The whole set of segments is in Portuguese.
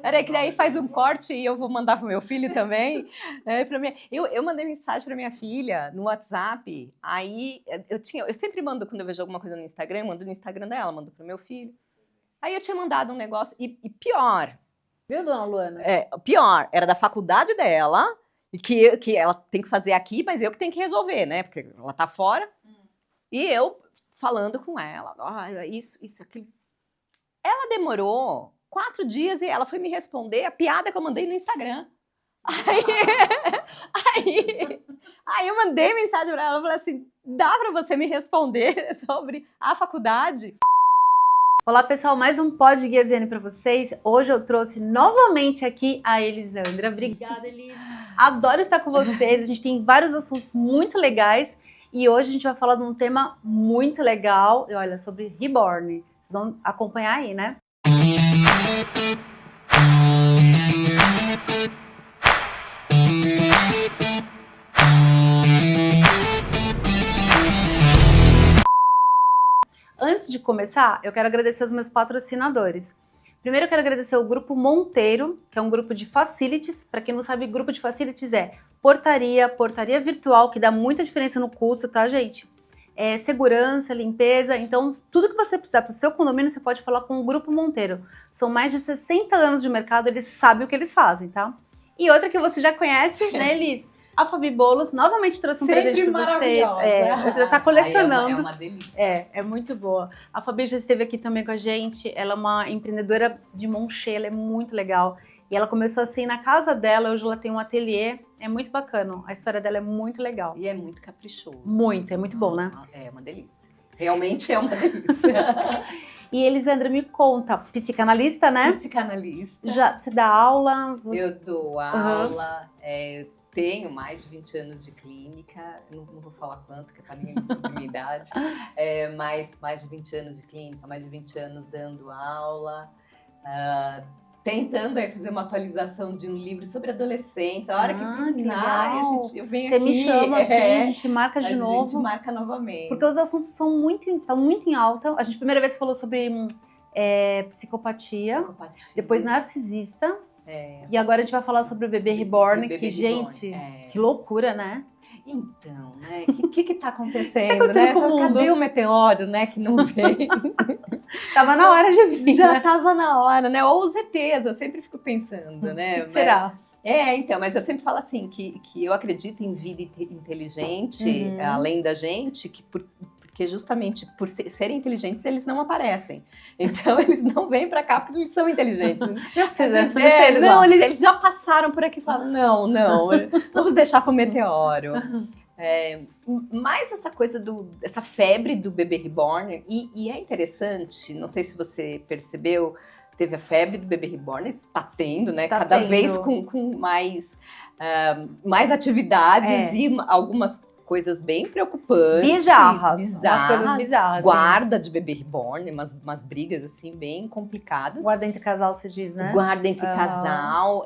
Peraí, que daí faz um corte e eu vou mandar pro meu filho também. Eu mandei mensagem pra minha filha no WhatsApp. Aí eu sempre mando, quando eu vejo alguma coisa no Instagram, eu mando no Instagram dela, mando pro meu filho. Aí eu tinha mandado um negócio, e pior. Viu, dona Luana? Pior, era da faculdade dela, e que ela tem que fazer aqui, mas eu que tenho que resolver, né? Porque ela tá fora. E eu falando com ela, isso, aquilo. Ela demorou 4 dias e ela foi me responder a piada que eu mandei no Instagram. Aí eu mandei mensagem pra ela, falei assim, dá pra você me responder sobre a faculdade? Olá pessoal, mais um Pod Guia ZN para vocês. Hoje eu trouxe novamente aqui a Elisandra. Obrigada, Elis. Adoro estar com vocês, a gente tem vários assuntos muito legais e hoje a gente vai falar de um tema muito legal, e olha, sobre Reborn. Vocês vão acompanhar aí, né? Antes de começar, eu quero agradecer os meus patrocinadores. Primeiro eu quero agradecer o Grupo Monteiro, que é um grupo de facilities. Para quem não sabe, grupo de facilities é portaria virtual, que dá muita diferença no custo, tá, gente? Segurança, limpeza, então tudo que você precisar para o seu condomínio, você pode falar com o Grupo Monteiro. São mais de 60 anos de mercado, eles sabem o que eles fazem, tá? E outra que você já conhece, né, Elis? A Fabi Bolos novamente trouxe um presente para vocês. Você já está colecionando. É uma delícia. É muito boa. A Fabi já esteve aqui também com a gente. Ela é uma empreendedora de mão cheia, ela é muito legal. E ela começou assim na casa dela, hoje ela tem um ateliê. É muito bacana. A história dela é muito legal. E é muito caprichoso. Muito, é muito bom, né? É uma delícia. Realmente é uma delícia. E Elisandra, me conta, psicanalista, né? Psicanalista. Você dá aula? Eu dou aula, tenho mais de 20 anos de clínica, não vou falar quanto, que é para ninguém saber a minha idade, mas mais de 20 anos de clínica, mais de 20 anos dando aula, tentando aí fazer uma atualização de um livro sobre adolescentes. A hora que terminar, eu venho Você aqui. Você me chama assim, a gente marca de novo. A gente marca novamente. Porque os assuntos estão muito em alta. A gente, primeira vez, falou sobre psicopatia, depois narcisista. E agora a gente vai falar sobre o bebê reborn, gente, que loucura, né? Então, né, o que tá acontecendo, né? Cadê o meteoro, né, que não veio? Tava na hora de vir. Já tava na hora, né? Ou os ETs, eu sempre fico pensando, né? Será? Então, mas eu sempre falo assim, que eu acredito em vida inteligente, além da gente, porque justamente por serem inteligentes, eles não aparecem. Então, eles não vêm pra cá porque eles são inteligentes. Não precisa, eles já passaram por aqui e falaram, não, vamos deixar pro meteoro. Mas essa coisa essa febre do bebê reborn, e é interessante, não sei se você percebeu, teve a febre do bebê reborn, está tendo, né? Cada vez com mais atividades e algumas coisas bem preocupantes. Bizarras. Umas coisas bizarras. Guarda de bebê reborn, umas brigas assim bem complicadas. Guarda entre casal, se diz, né? Guarda entre casal,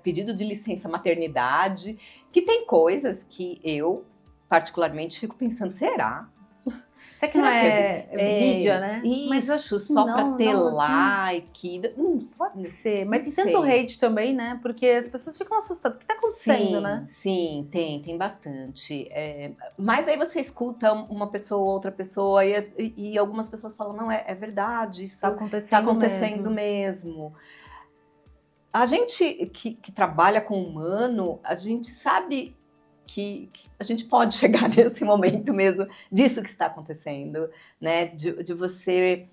pedido de licença maternidade, que tem coisas que eu particularmente fico pensando, será? Será que não é mídia, né? Isso, só pra ter like. Pode ser, mas tem tanto hate também, né? Porque as pessoas ficam assustadas. O que tá acontecendo, né? Sim, tem bastante. Mas aí você escuta uma pessoa ou outra pessoa e algumas pessoas falam, não, é verdade, isso tá acontecendo mesmo. A gente que trabalha com humano, a gente sabe que a gente pode chegar nesse momento mesmo disso que está acontecendo, né? De você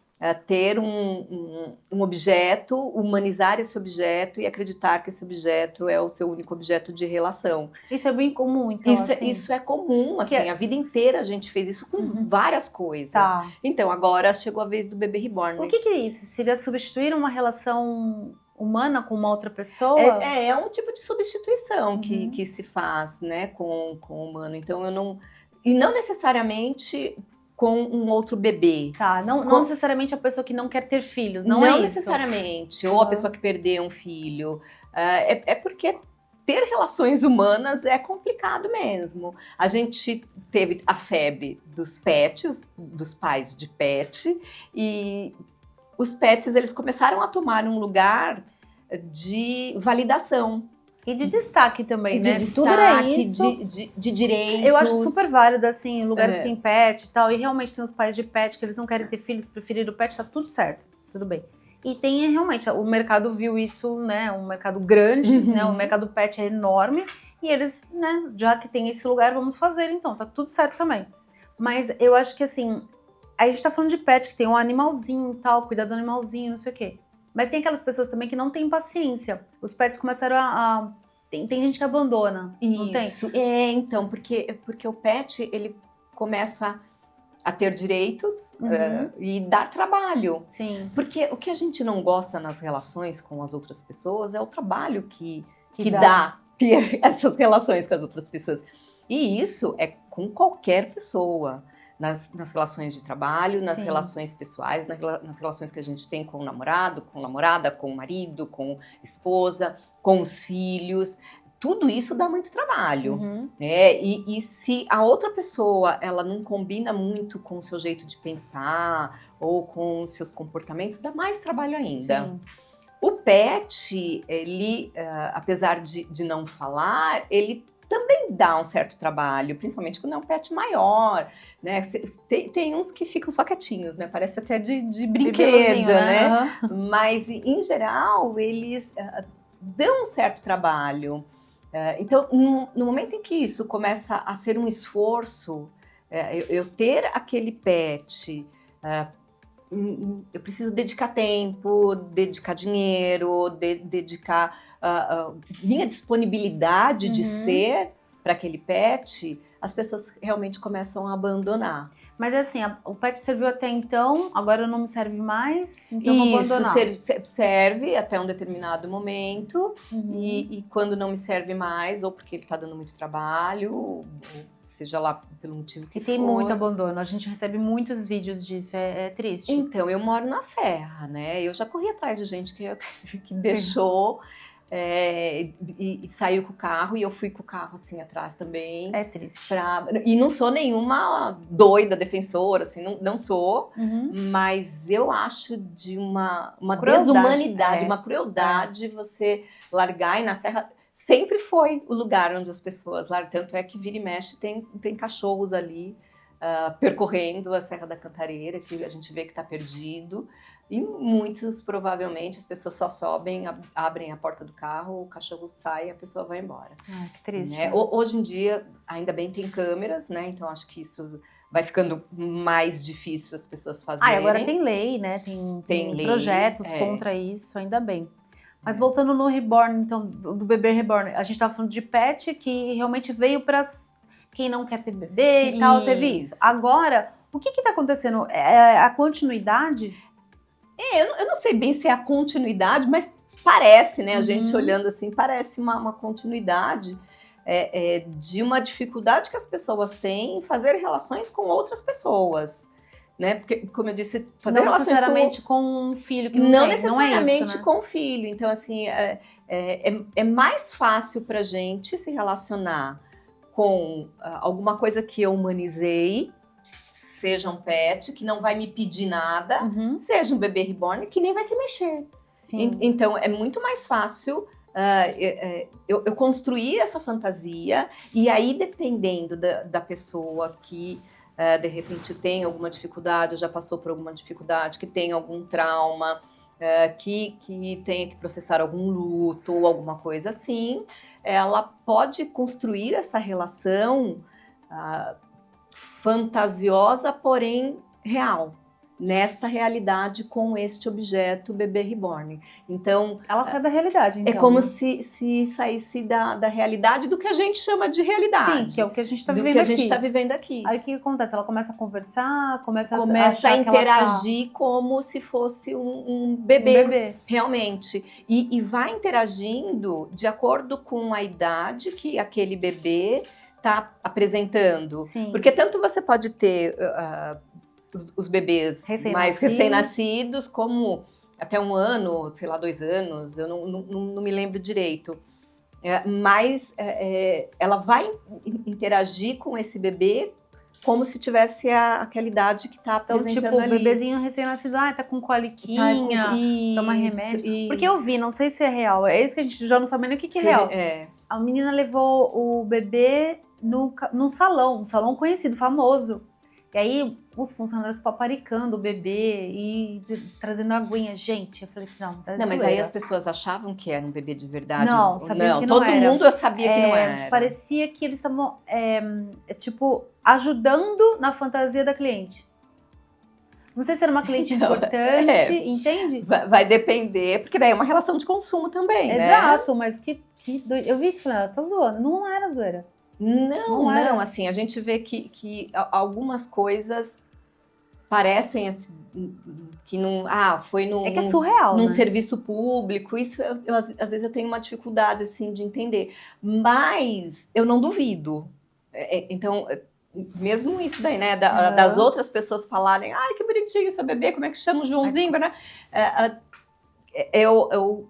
ter um objeto, humanizar esse objeto e acreditar que esse objeto é o seu único objeto de relação. Isso é bem comum, então. Isso é comum, assim, a vida inteira a gente fez isso com várias coisas. Tá. Então, agora chegou a vez do bebê reborn. O que é isso? Seria substituir uma relação humana com uma outra pessoa? É um tipo de substituição que se faz, né, com o humano. Então, não necessariamente com um outro bebê. Tá, não necessariamente a pessoa que não quer ter filhos, não é isso? Não necessariamente, ou a pessoa que perdeu um filho. Porque ter relações humanas é complicado mesmo. A gente teve a febre dos pets, dos pais de pet, e os pets, eles começaram a tomar um lugar de validação. E de destaque também, de né? Destaque, tudo é isso. De direitos. Eu acho super válido, assim, em lugares que tem pet e tal. E realmente tem os pais de pet que eles não querem ter filhos, preferiram o pet, tá tudo certo, tudo bem. E tem realmente, o mercado viu isso, né? Um mercado grande, né? O mercado pet é enorme. E eles, né? Já que tem esse lugar, vamos fazer então, tá tudo certo também. Mas eu acho que assim, a gente tá falando de pet, que tem um animalzinho e tal, cuidar do animalzinho, não sei o quê. Mas tem aquelas pessoas também que não têm paciência. Os pets começaram tem gente que abandona, não tem? Isso, então, porque o pet, ele começa a ter direitos e dar trabalho. Sim. Porque o que a gente não gosta nas relações com as outras pessoas é o trabalho que dá ter essas relações com as outras pessoas. E isso é com qualquer pessoa. Nas relações de trabalho, nas relações pessoais, nas relações que a gente tem com o namorado, com a namorada, com o marido, com a esposa, com os filhos. Tudo isso dá muito trabalho. Né? E se a outra pessoa ela não combina muito com o seu jeito de pensar ou com os seus comportamentos, dá mais trabalho ainda. Sim. O pet, ele, apesar de não falar, ele também dá um certo trabalho, principalmente quando é um pet maior, né? Tem uns que ficam só quietinhos, né? Parece até de brinquedo, né? Mas, em geral, eles dão um certo trabalho. Então, no momento em que isso começa a ser um esforço, eu ter aquele pet... eu preciso dedicar tempo, dedicar dinheiro, dedicar minha disponibilidade de ser para aquele pet, as pessoas realmente começam a abandonar. Mas assim, o pet serviu até então, agora não me serve mais, então vou abandonar. Isso, serve até um determinado momento, e quando não me serve mais, ou porque ele está dando muito trabalho, ou seja lá pelo motivo que for. E tem muito abandono, a gente recebe muitos vídeos disso, é triste. Então, eu moro na Serra, né? Eu já corri atrás de gente que deixou... e saiu com o carro, e eu fui com o carro assim atrás também. É triste. E não sou nenhuma doida defensora, assim, não sou, mas eu acho de uma desumanidade, uma crueldade você largar, e na Serra sempre foi o lugar onde as pessoas largam, tanto é que vira e mexe tem cachorros ali percorrendo a Serra da Cantareira, que a gente vê que está perdido. E muitos, provavelmente, as pessoas só sobem, abrem a porta do carro, o cachorro sai e a pessoa vai embora. Que triste. Né? Hoje em dia, ainda bem, tem câmeras, né? Então, acho que isso vai ficando mais difícil as pessoas fazerem. Agora tem lei, né? Tem lei, projetos contra isso, ainda bem. Mas voltando no Reborn, então, do bebê Reborn, a gente estava falando de pet que realmente veio para quem não quer ter bebê e tal, teve isso. Agora, o que está acontecendo? É a continuidade? Eu não sei bem se é a continuidade, mas parece, né? A gente olhando assim, parece uma continuidade de uma dificuldade que as pessoas têm em fazer relações com outras pessoas. Né? Porque, como eu disse, fazer não relações necessariamente com um filho que não necessariamente não é isso, né? com o filho. Então, assim, é mais fácil pra gente se relacionar com alguma coisa que eu humanizei, seja um pet que não vai me pedir nada, seja um bebê reborn que nem vai se mexer. Então, é muito mais fácil eu construir essa fantasia, e aí, dependendo da pessoa que de repente tem alguma dificuldade, ou já passou por alguma dificuldade, que tem algum trauma, que tenha que processar algum luto ou alguma coisa assim, ela pode construir essa relação fantasiosa, porém real, nesta realidade com este objeto bebê reborn. Então, ela sai da realidade, então. É como se saísse da realidade, do que a gente chama de realidade. Sim, que é o que a gente está vivendo aqui. Do que a gente está vivendo aqui. Aí o que acontece? Ela começa a conversar, começa a interagir como se fosse um bebê, realmente. E vai interagindo de acordo com a idade que aquele bebê está apresentando. Sim. Porque tanto você pode ter os bebês mais recém-nascidos, como até 1 ano, sei lá, 2 anos, eu não me lembro direito. Mas ela vai interagir com esse bebê como se tivesse aquela idade que tá apresentando então, tipo, ali. o bebezinho recém-nascido, tá com coliquinha, toma remédio. Isso. Porque eu vi, não sei se é real, é isso que a gente já não sabe nem o que é real. A menina levou o bebê num salão, um salão conhecido, famoso. E aí, os funcionários paparicando o bebê e trazendo aguinha. Gente, eu falei, não, mas aí as pessoas achavam que era um bebê de verdade. Não, sabiam que não todo era. mundo sabia que não era. Parecia que eles estavam, tipo, ajudando na fantasia da cliente. Não sei se era uma cliente importante, entende? Vai depender, porque daí é uma relação de consumo também, Exato, mas eu vi isso e falei, tá zoando. Não era zoeira. Não, assim, a gente vê que algumas coisas parecem assim, que não... foi num... É que é surreal, num né? serviço público, isso às vezes eu tenho uma dificuldade, assim, de entender. Mas eu não duvido. Então, mesmo isso daí, né, das outras pessoas falarem, ai, que bonitinho seu bebê, como é que chama o Joãozinho, né? Eu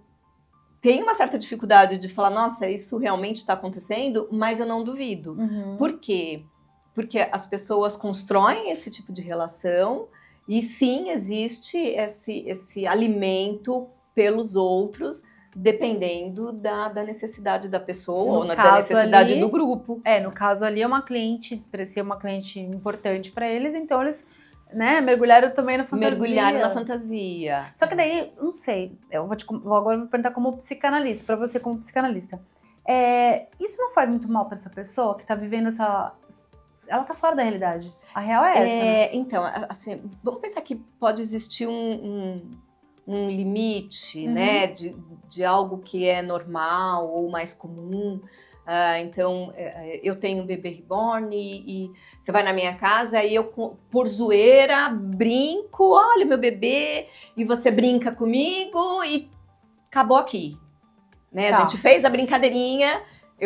tenho uma certa dificuldade de falar, nossa, isso realmente está acontecendo, mas eu não duvido. Uhum. Por quê? Porque as pessoas constroem esse tipo de relação e sim, existe esse alimento pelos outros, dependendo da necessidade da pessoa ou da necessidade do grupo. No caso ali, parecia uma cliente importante para eles, então eles... mergulharam também na fantasia. Mergulharam na fantasia. Só que daí, não sei, agora vou perguntar como psicanalista, pra você como psicanalista. Isso não faz muito mal pra essa pessoa que tá vivendo ela tá fora da realidade. A real é essa, né? Então, assim, vamos pensar que pode existir um limite, né, de algo que é normal ou mais comum. Então, eu tenho um bebê reborn e você vai na minha casa e eu, por zoeira, brinco, olha meu bebê, e você brinca comigo e acabou aqui. Né? Tá. A gente fez a brincadeirinha,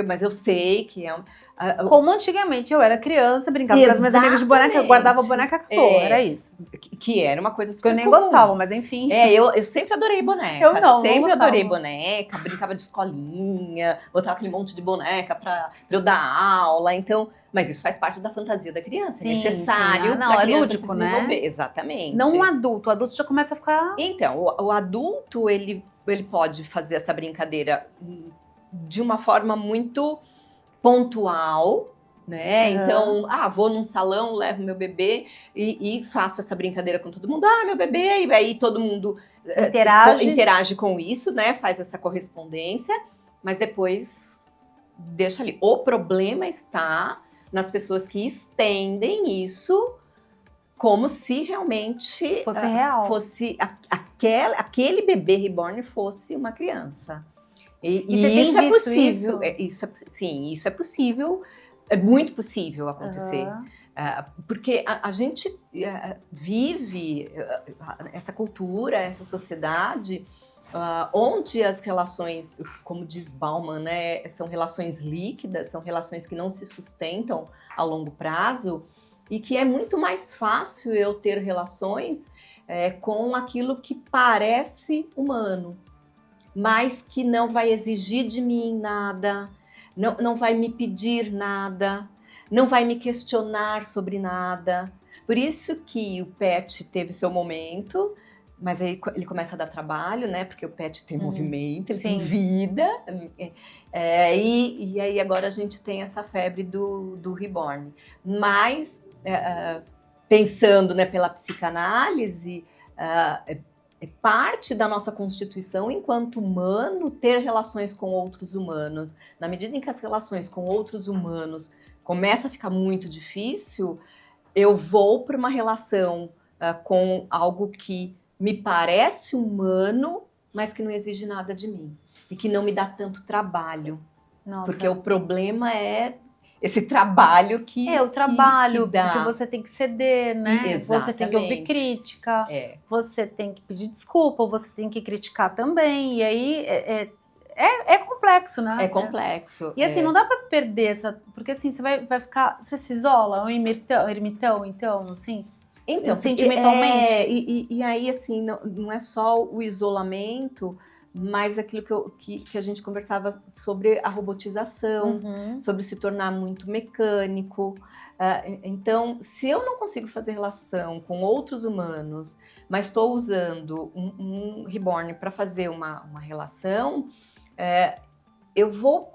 mas eu sei que é... Como antigamente eu era criança, brincava com as minhas amigas de boneca, eu guardava a boneca à toa, era isso. Que era uma coisa super que eu nem comum. gostava, mas enfim. Eu sempre adorei boneca. Eu não sempre gostava. adorei boneca, brincava de escolinha, botava aquele monte de boneca pra eu dar aula, então... Mas isso faz parte da fantasia da criança, é necessário pra criança lúdico, se desenvolver. Né? Exatamente. Não um adulto, o adulto já começa a ficar... Então, o adulto, ele pode fazer essa brincadeira de uma forma muito pontual, né? Então, vou num salão, levo meu bebê e faço essa brincadeira com todo mundo. Meu bebê! E aí todo mundo interage com isso, né? Faz essa correspondência, mas depois deixa ali. O problema está nas pessoas que estendem isso como se realmente fosse real. Fosse aquele bebê reborn fosse uma criança. E isso é possível. Isso é possível. É muito possível acontecer. Porque a gente vive essa cultura, essa sociedade, onde as relações, como diz Bauman, né, são relações líquidas, são relações que não se sustentam a longo prazo, e que é muito mais fácil eu ter relações com aquilo que parece humano, mas que não vai exigir de mim nada, não vai me pedir nada, não vai me questionar sobre nada. Por isso que o pet teve seu momento, mas aí ele começa a dar trabalho, né? Porque o pet tem movimento, ele tem vida. E aí agora a gente tem essa febre do reborn. Mas, pensando, né, pela psicanálise, é parte da nossa constituição enquanto humano ter relações com outros humanos. Na medida em que as relações com outros humanos começam a ficar muito difícil, eu vou para uma relação com algo que me parece humano, mas que não exige nada de mim. E que não me dá tanto trabalho. Nossa. Porque o problema é esse trabalho que o trabalho, que dá. Porque você tem que ceder, né? Exatamente. Você tem que ouvir crítica, você tem que pedir desculpa, você tem que criticar também. E aí é complexo, né? É complexo. E assim, não dá pra perder essa... Porque assim, você vai ficar... Você se isola, um ermitão, então, assim... Então, sentimentalmente. E aí, assim, não é só o isolamento, mas aquilo que a gente conversava sobre a robotização, sobre se tornar muito mecânico. Então, se eu não consigo fazer relação com outros humanos, mas estou usando um reborn para fazer uma relação, eu vou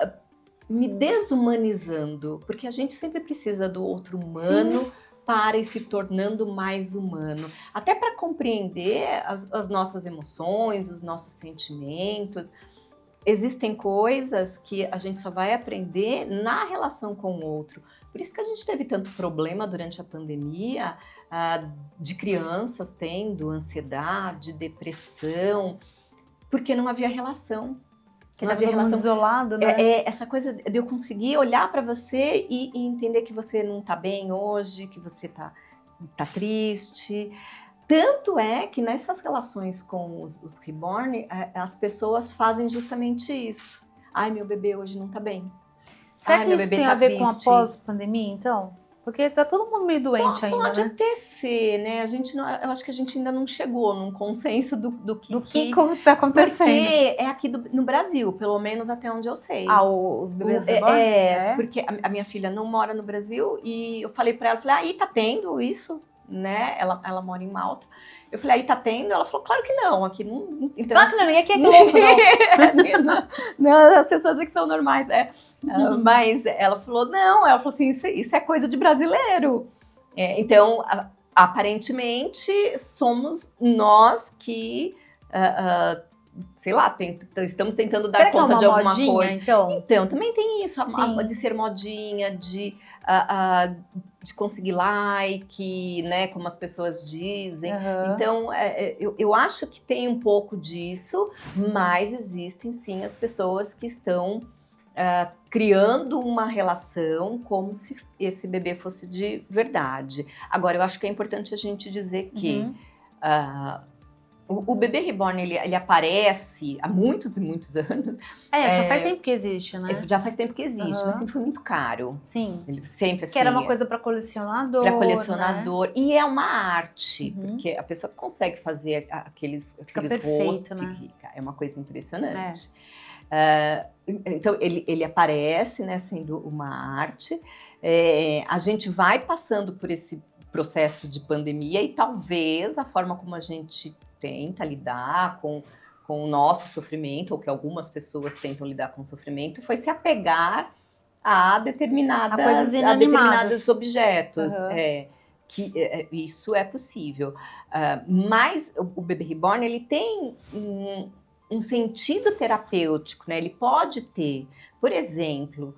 me desumanizando, porque a gente sempre precisa do outro humano. Sim. Para ir se tornando mais humano, até para compreender as nossas emoções, os nossos sentimentos. Existem coisas que a gente só vai aprender na relação com o outro. Por isso que a gente teve tanto problema durante a pandemia, de crianças tendo ansiedade, depressão, porque não havia relação. Que não havia relação isolado, né? Essa coisa de eu conseguir olhar para você e entender que você não tá bem hoje, que você tá triste. Tanto é que nessas relações com os reborn, as pessoas fazem justamente isso. Ai, meu bebê hoje não tá bem. Será que isso tem a ver com a pós-pandemia, então? Porque tá todo mundo meio doente ainda, pode né? até ser, né? Eu acho que a gente ainda não chegou num consenso do que tá acontecendo. Porque é aqui no Brasil, pelo menos até onde eu sei. Os bebês reborn? Porque a minha filha não mora no Brasil e eu falei pra ela, aí tá tendo isso, né? Ela mora em Malta. Eu falei, aí tá tendo? Ela falou, claro que não, aqui não... Então, claro que não, e aqui é que louco, não, as pessoas aqui são normais, mas ela falou, não, ela falou assim, isso é coisa de brasileiro. Então, aparentemente, somos nós que, sei lá, estamos tentando dar conta de alguma modinha, coisa. Então, também tem isso, de ser modinha, de conseguir like, né, como as pessoas dizem. Uhum. Então, eu acho que tem um pouco disso, mas existem sim as pessoas que estão criando uma relação como se esse bebê fosse de verdade. Agora, eu acho que é importante a gente dizer que o bebê reborn, ele aparece há muitos e muitos anos. Já faz tempo que existe, né? Já faz tempo que existe, mas sempre foi muito caro. Sim. Ele sempre assim. Que era uma coisa para colecionador. Para colecionador. Né? E é uma arte, Uhum. porque a pessoa que consegue fazer aqueles perfeito, rostos, né? É uma coisa impressionante. Então, ele aparece, né, sendo uma arte. A gente vai passando por esse processo de pandemia e talvez a forma como a gente tenta lidar com o nosso sofrimento, ou que algumas pessoas tentam lidar com o sofrimento, foi se apegar a determinados objetos. Uhum. Isso é possível. Mas o bebê reborn, ele tem um sentido terapêutico, né? Ele pode ter, por exemplo,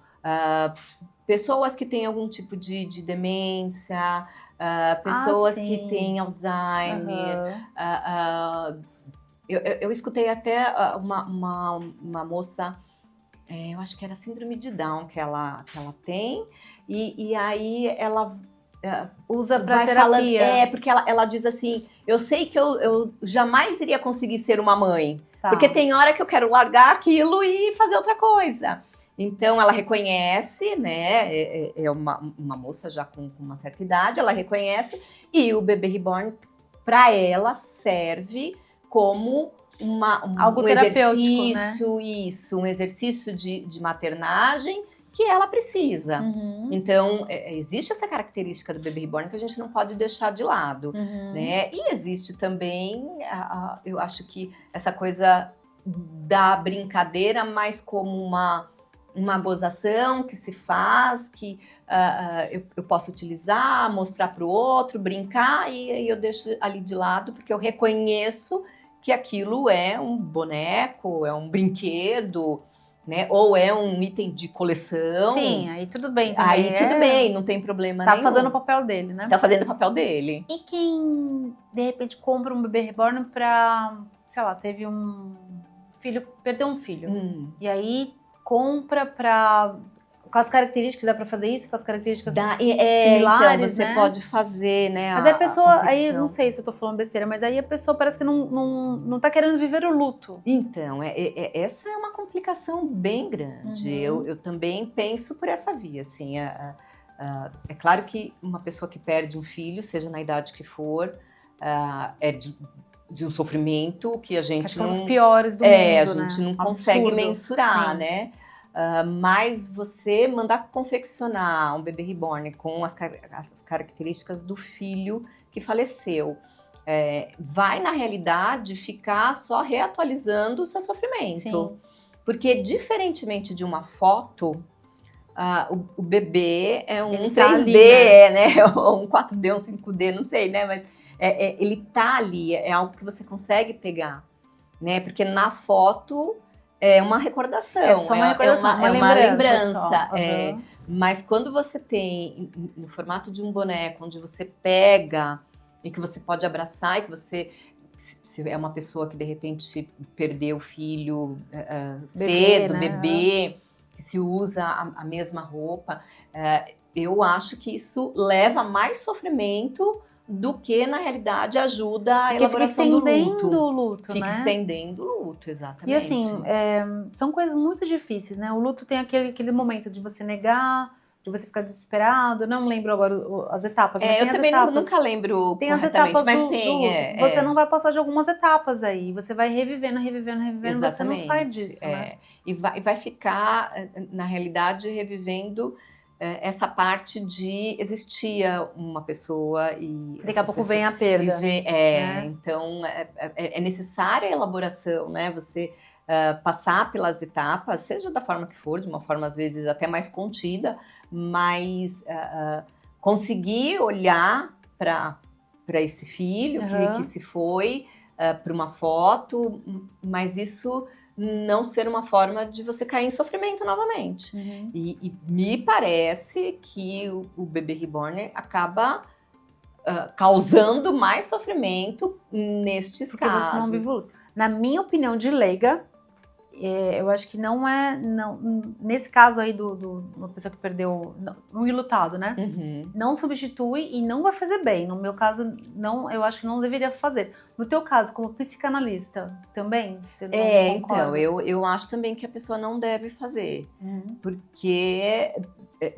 pessoas que têm algum tipo de demência, pessoas que têm Alzheimer. Eu escutei até uma moça, eu acho que era síndrome de Down que ela tem, e aí ela usa para terapia. Falando, porque ela diz assim, eu sei que eu jamais iria conseguir ser uma mãe, porque tem hora que eu quero largar aquilo e fazer outra coisa. Então, ela reconhece, né, é uma moça já com uma certa idade, ela reconhece, e o bebê reborn, para ela, serve como algo um exercício, né? Um exercício de maternagem que ela precisa. Uhum. Então, existe essa característica do bebê reborn que a gente não pode deixar de lado, né? E existe também, eu acho que essa coisa da brincadeira mais como uma gozação que se faz, que eu posso utilizar, mostrar para o outro, brincar, e eu deixo ali de lado, porque eu reconheço que aquilo é um boneco, é um brinquedo, né? Ou é um item de coleção. Sim, aí tudo bem também. Aí tudo bem, não tem problema nenhum. Tá fazendo o papel dele, né? Tá fazendo o papel dele. E quem, de repente, compra um bebê reborn pra, sei lá, teve um filho, perdeu um filho. E aí compra com as características, dá pra fazer isso? Com as características similares, então você pode fazer, né? Mas aí a pessoa, aí não sei se eu tô falando besteira, mas aí a pessoa parece que não tá querendo viver o luto. Então, essa é uma complicação bem grande. Eu também penso por essa via, assim. É claro que uma pessoa que perde um filho, seja na idade que for, é de um sofrimento que a gente não... os piores do mundo, a gente não consegue mensurar, sim. né? mas você mandar confeccionar um bebê reborn com as características do filho que faleceu, vai, na realidade, ficar só reatualizando o seu sofrimento. Sim. Porque, diferentemente de uma foto, o bebê é um Ele 3D, tá ali, né? Ou um 4D, um 5D, não sei, né? Mas ele tá ali, é algo que você consegue pegar, né? Porque na foto é uma recordação, é só uma recordação, uma lembrança. Uhum. Mas quando você tem no formato de um boneco, onde você pega e que você pode abraçar, e que você, se é uma pessoa que de repente perdeu o filho cedo, né? bebê, que se usa a mesma roupa, eu acho que isso leva a mais sofrimento do que, na realidade, ajuda a elaboração do luto. Fica estendendo o luto, Fica estendendo o luto, exatamente. E assim, são coisas muito difíceis, né? O luto tem aquele momento de você negar, de você ficar desesperado. Não lembro agora as etapas. Mas eu também nunca lembro tem corretamente, as etapas mas do luto. Você não vai passar de algumas etapas aí. Você vai revivendo, exatamente, você não sai disso, né? E vai ficar, na realidade, revivendo essa parte de existia uma pessoa e daqui a pouco vem a perda. Então é necessária a elaboração, né? Você passar pelas etapas, seja da forma que for, de uma forma às vezes até mais contida, mas conseguir olhar para esse filho que se foi para uma foto, mas isso não ser uma forma de você cair em sofrimento novamente. Uhum. E me parece que o bebê reborn acaba causando mais sofrimento nestes porque casos. você não vive o luto. Na minha opinião de leiga, eu acho que não nesse caso aí uma pessoa que perdeu um enlutado, né? Uhum. Não substitui e não vai fazer bem. No meu caso, não, eu acho que não deveria fazer. No teu caso, como psicanalista, também? Você não concorda? Então, eu acho também que a pessoa não deve fazer. Uhum. Porque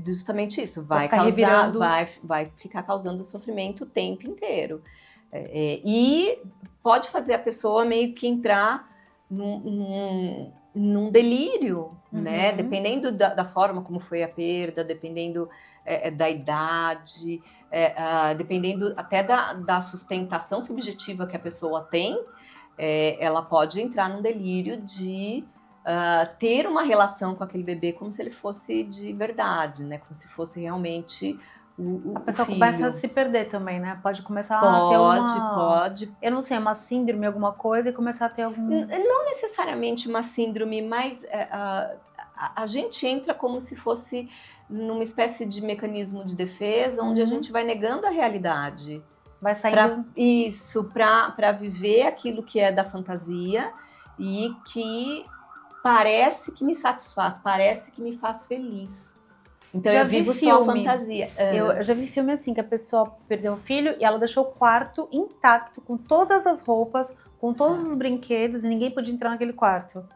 justamente isso, vai ficar causando sofrimento o tempo inteiro. E pode fazer a pessoa meio que entrar num delírio, né? Dependendo da forma como foi a perda, dependendo da idade, dependendo até da sustentação subjetiva que a pessoa tem, ela pode entrar num delírio de ter uma relação com aquele bebê como se ele fosse de verdade, né? Como se fosse realmente a pessoa filho. começa a se perder também, né? Pode começar a ter Pode. Eu não sei, uma síndrome, alguma coisa, e começar a ter algum... Não necessariamente uma síndrome, mas a gente entra como se fosse numa espécie de mecanismo de defesa, onde a gente vai negando a realidade. Vai saindo... Para viver aquilo que é da fantasia e que parece que me satisfaz, parece que me faz feliz. Então eu vivo só a fantasia. Eu já vi filme assim, que a pessoa perdeu um filho e ela deixou o quarto intacto, com todas as roupas, com todos os brinquedos, e ninguém podia entrar naquele quarto.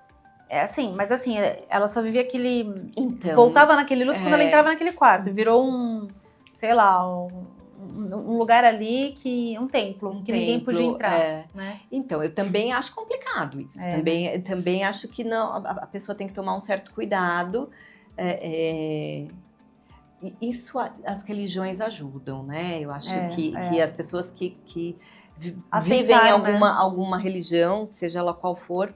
É assim, mas assim, ela só vivia aquele... Então, voltava naquele luto quando ela entrava naquele quarto. Virou um lugar ali um templo, que ninguém podia entrar. Né? Então, eu também acho complicado isso. Também acho que não, a pessoa tem que tomar um certo cuidado. Isso as religiões ajudam, né? Eu acho que as pessoas que vivem alguma religião, seja ela qual for,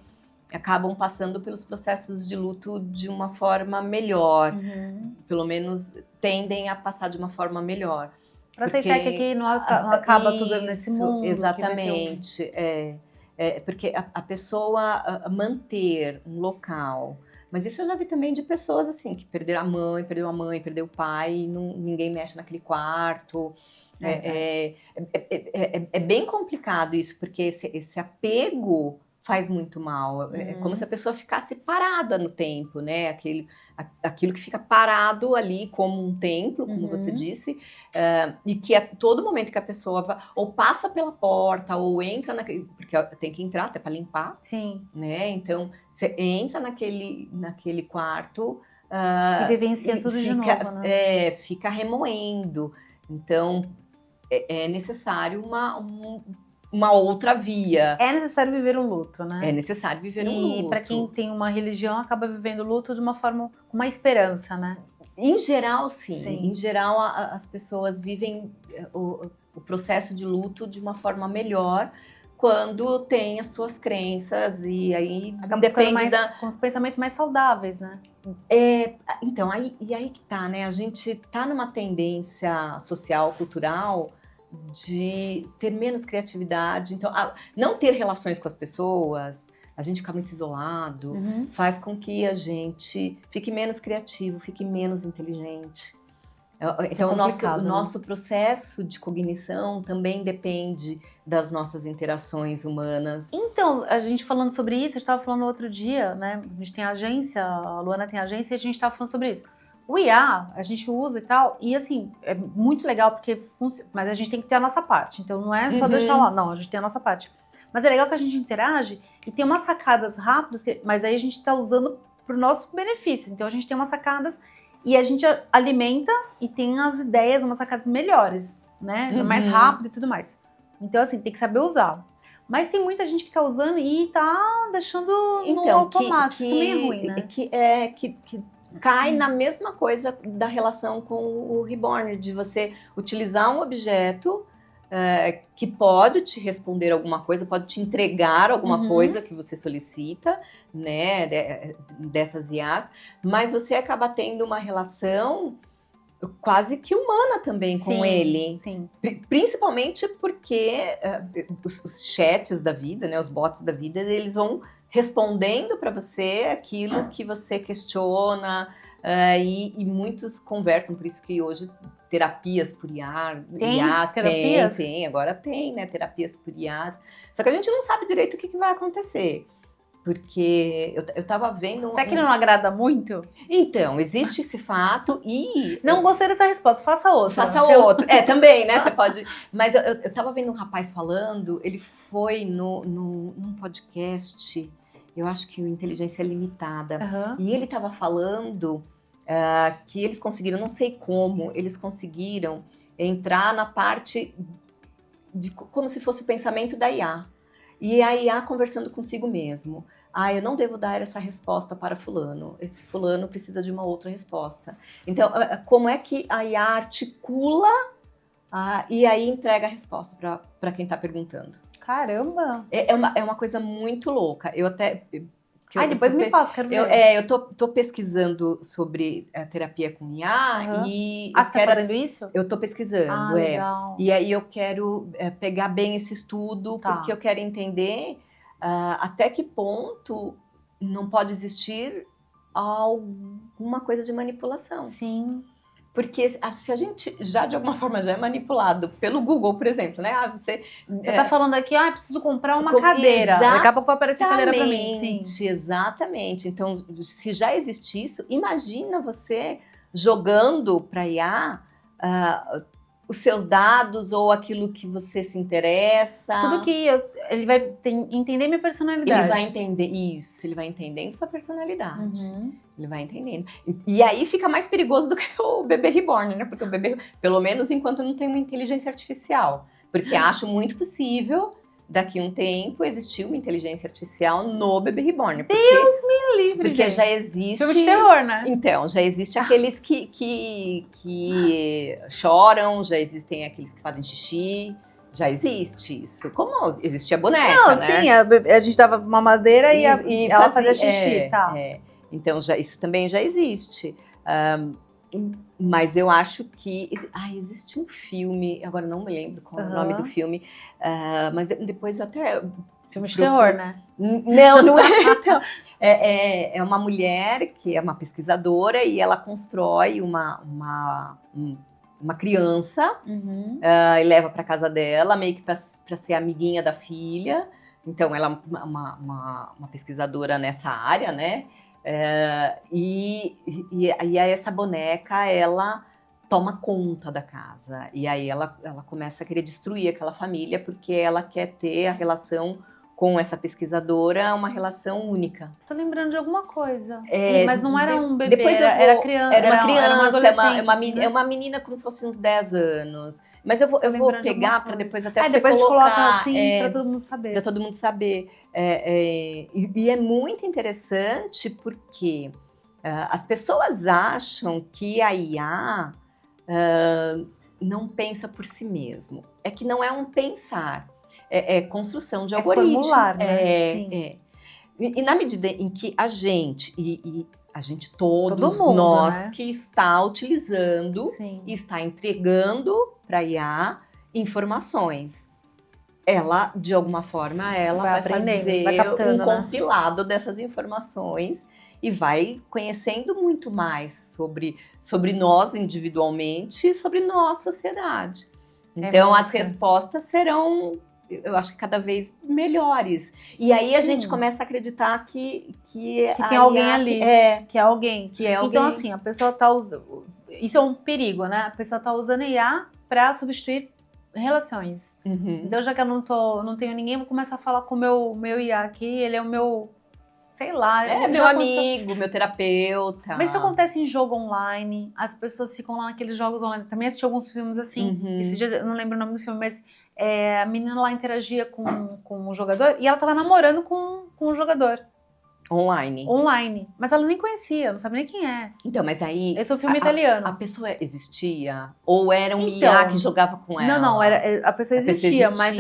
acabam passando pelos processos de luto de uma forma melhor. Pelo menos tendem a passar de uma forma melhor. Para aceitar que aqui não acaba tudo nesse mundo. Exatamente. Porque a pessoa manter um local... Mas isso eu já vi também de pessoas assim, que perderam a mãe, perdeu o pai, e ninguém mexe naquele quarto. É bem complicado isso, porque esse apego faz muito mal. É como se a pessoa ficasse parada no tempo, né? Aquilo que fica parado ali como um templo, como você disse, e que a todo momento que a pessoa ou passa pela porta, ou entra porque tem que entrar até para limpar. Sim. Né? Então, você entra naquele quarto e vivencia tudo de novo, né? Fica remoendo. Então, é necessário uma outra via. É necessário viver um luto, né? É necessário viver um luto. E para quem tem uma religião, acaba vivendo o luto de uma forma, com uma esperança, né? Em geral, sim. Sim. Em geral, as pessoas vivem o processo de luto de uma forma melhor quando tem as suas crenças e aí acaba depende com os pensamentos mais saudáveis, né? Então, aí que tá, né? A gente tá numa tendência social, cultural de ter menos criatividade. Então, não ter relações com as pessoas, a gente ficar muito isolado, faz com que a gente fique menos criativo, fique menos inteligente. Então, o nosso processo de cognição também depende das nossas interações humanas. Então, a gente falando sobre isso, a gente estava falando outro dia, né? A gente tem agência, a Luana tem agência e a gente estava falando sobre isso. O IA, a gente usa e tal, e assim, é muito legal porque funciona, mas a gente tem que ter a nossa parte. Então, não é só deixar lá, não, a gente tem a nossa parte. Mas é legal que a gente interage e tem umas sacadas rápidas, mas aí a gente está usando para o nosso benefício. Então, a gente tem umas sacadas e a gente alimenta e tem as ideias, umas sacadas melhores, né? Mais rápido e tudo mais. Então, assim, tem que saber usar. Mas tem muita gente que tá usando e tá deixando no automático. Isso também é ruim, né? Que cai na mesma coisa da relação com o Reborn, de você utilizar um objeto que pode te responder alguma coisa, pode te entregar alguma coisa que você solicita, né, dessas IAs, mas você acaba tendo uma relação quase que humana também com ele. Sim. Principalmente porque os chats da vida, né, os bots da vida, eles vão respondendo para você aquilo que você questiona, e muitos conversam, por isso que hoje terapias por IA, agora tem, né, terapias por IAs, só que a gente não sabe direito o que vai acontecer. Porque eu tava vendo... Será que não agrada muito? Então, existe esse fato e... Não gostei dessa resposta, faça outra. Faça outra. Também, né? Você pode... Mas eu tava vendo um rapaz falando, ele foi num podcast, eu acho que o Inteligência Limitada, e ele tava falando que eles conseguiram, não sei como, eles conseguiram entrar na parte de como se fosse o pensamento da IA. E a IA conversando consigo mesmo. Eu não devo dar essa resposta para fulano. Esse fulano precisa de uma outra resposta. Então, como é que a IA articula e aí entrega a resposta para quem está perguntando? Caramba! É uma coisa muito louca. Eu até... depois me passa, quero ver. Eu tô pesquisando sobre a terapia com IA e... você tá fazendo isso? Eu tô pesquisando, legal. E aí eu quero pegar bem esse estudo, porque eu quero entender até que ponto não pode existir alguma coisa de manipulação. Sim. Porque se a gente já, de alguma forma, já é manipulado pelo Google, por exemplo, né? Você tá falando aqui, preciso comprar uma cadeira. Daqui a pouco vai aparecer cadeira pra mim. Sim. Exatamente. Então, se já existe isso, imagina você jogando pra IA os seus dados ou aquilo que você se interessa. Tudo que ele vai entender minha personalidade. Ele vai entender isso, ele vai entendendo sua personalidade. Ele vai entendendo. E aí fica mais perigoso do que o bebê reborn, né? Porque o bebê, pelo menos enquanto não tem uma inteligência artificial. Porque acho muito possível, daqui a um tempo, existir uma inteligência artificial no bebê reborn. Deus me livre, Porque gente. já existe... Filme de terror, né? Então, já existe aqueles que choram, já existem aqueles que fazem xixi, já existe isso. Como existia a boneca, né? Sim, a gente dava uma madeira e ela fazia xixi, Então, isso também já existe. Mas eu acho que... existe um filme, agora não me lembro qual é o nome do filme, mas depois eu até... Filme de terror, né? Não é. Então, é uma mulher que é uma pesquisadora e ela constrói uma criança e leva para casa dela, meio que para ser amiguinha da filha. Então, ela é uma pesquisadora nessa área, né? E aí essa boneca, ela toma conta da casa. E aí ela começa a querer destruir aquela família porque ela quer ter a relação com essa pesquisadora uma relação única. Tô lembrando de alguma coisa. É, mas não era um bebê, depois era criança. Era uma criança, adolescente, uma menina como se fosse uns 10 anos. Mas eu vou pegar para depois até você depois colocar. Depois coloca assim, para todo mundo saber. Para todo mundo saber. E é muito interessante porque as pessoas acham que a IA não pensa por si mesmo. É que não é um pensar. É construção de algoritmo. Formular, né? E na medida em que a gente, todos mundo, nós né? que está utilizando e está entregando para a IA informações, ela, de alguma forma, vai fazer um compilado dessas informações e vai conhecendo muito mais sobre nós individualmente e sobre nossa sociedade. Então, as respostas serão, eu acho que cada vez melhores. E aí a gente começa a acreditar que tem alguém ali. Que é alguém. Então, assim, a pessoa tá usando... Isso é um perigo, né? A pessoa tá usando IA para substituir relações. Então, já que eu não tenho ninguém, eu vou começar a falar com o meu IA aqui. Ele é o meu... Sei lá. Meu amigo, meu terapeuta. Mas isso acontece em jogo online. As pessoas ficam lá naqueles jogos online. Também assisti alguns filmes assim. Esses dias, eu não lembro o nome do filme, mas a menina lá interagia com o jogador e ela tava namorando com o jogador. Online. Mas ela nem conhecia, não sabe nem quem é. Então, mas aí... Esse é um filme italiano. A pessoa existia? Ou era um IA que jogava com ela? Não, a pessoa existia, mas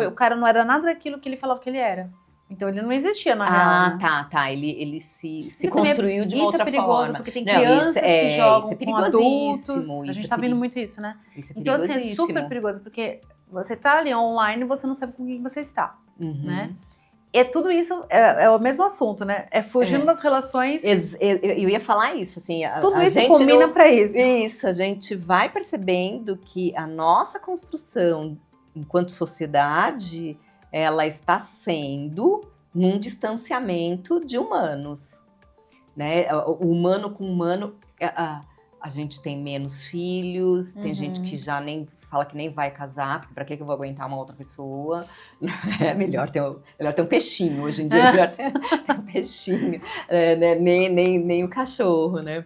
o cara não era nada daquilo que ele falava que ele era. Então ele não existia na real. Tá. Ele se construiu de uma outra forma. Isso é perigoso, porque tem crianças que jogam com adultos. A gente tá vendo muito isso, né? Isso é então, assim, é super perigoso, porque você tá ali online e você não sabe com quem você está, né? Tudo isso é o mesmo assunto, né? É fugindo das relações. Eu ia falar isso, assim. Tudo isso combina pra isso. Isso, a gente vai percebendo que a nossa construção enquanto sociedade, ela está sendo num distanciamento de humanos, né? O humano com humano, a gente tem menos filhos, tem gente que já nem fala que nem vai casar, porque pra que eu vou aguentar uma outra pessoa? É melhor ter um peixinho, hoje em dia é melhor ter um peixinho, né? nem o cachorro, né?